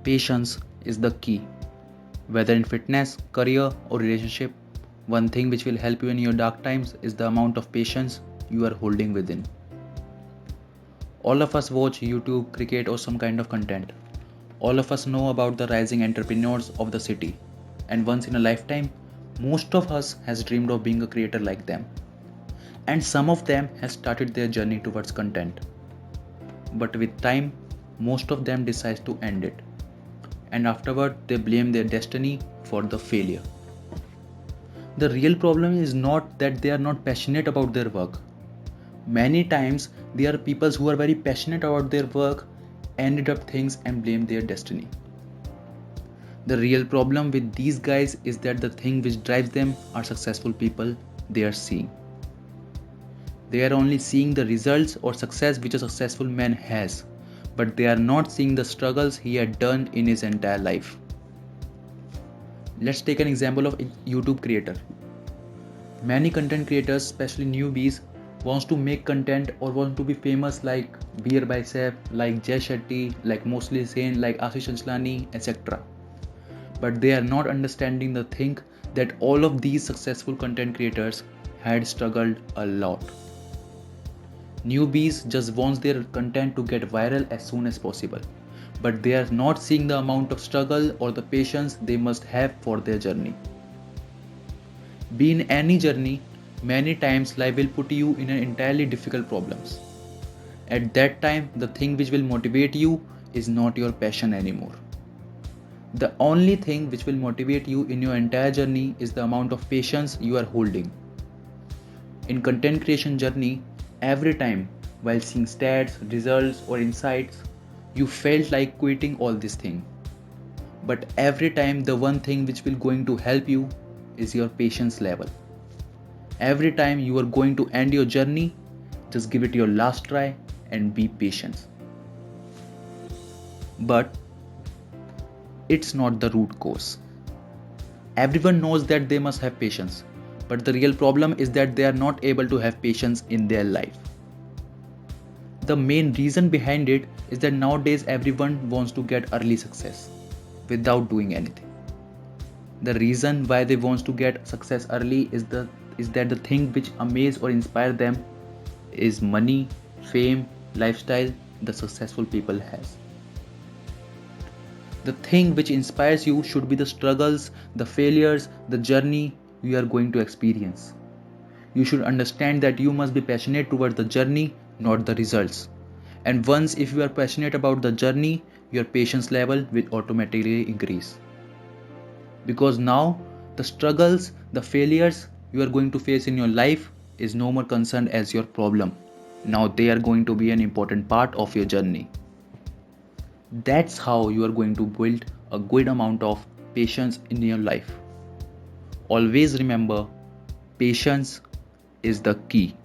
Patience is the key. Whether in fitness, career, or relationship, one thing which will help you in your dark times is the amount of patience you are holding within. All of us watch YouTube, cricket, or some kind of content. All of us know about the rising entrepreneurs of the city. And once in a lifetime, most of us has dreamed of being a creator like them. And some of them has started their journey towards content. But with time, most of them decides to end it. And afterward, they blame their destiny for the failure. The real problem is not that they are not passionate about their work. Many times, there are people who are very passionate about their work, ended up things and blame their destiny. The real problem with these guys is that the thing which drives them are successful people they are seeing. They are only seeing the results or success which a successful man has, but they are not seeing the struggles he had done in his entire life. Let's take an example of a YouTube creator. Many content creators, especially newbies, wants to make content or want to be famous like Beer Bicep, like Jay Shetty, like Mostly Sane, like Ashish Anslani, etc. But they are not understanding the thing that all of these successful content creators had struggled a lot. Newbies just wants their content to get viral as soon as possible, but they are not seeing the amount of struggle or the patience they must have for their journey. Be in any journey, many times life will put you in an entirely difficult problems. At that time, the thing which will motivate you is not your passion anymore. The only thing which will motivate you in your entire journey is the amount of patience you are holding. In content creation journey, every time while seeing stats, results or insights, you felt like quitting all this thing. But every time the one thing which will going to help you is your patience level. Every time you are going to end your journey, just give it your last try and be patient. But it's not the root cause. Everyone knows that they must have patience, but the real problem is that they are not able to have patience in their life. The main reason behind it is that nowadays everyone wants to get early success without doing anything. The reason why they want to get success early is that the thing which amaze or inspire them is money, fame, lifestyle the successful people has. The thing which inspires you should be the struggles, the failures, the journey you are going to experience. You should understand that you must be passionate towards the journey, not the results. And once if you are passionate about the journey, your patience level will automatically increase. Because now the struggles, the failures you are going to face in your life is no more concerned as your problem. Now they are going to be an important part of your journey. That's how you are going to build a good amount of patience in your life. Always remember, patience is the key.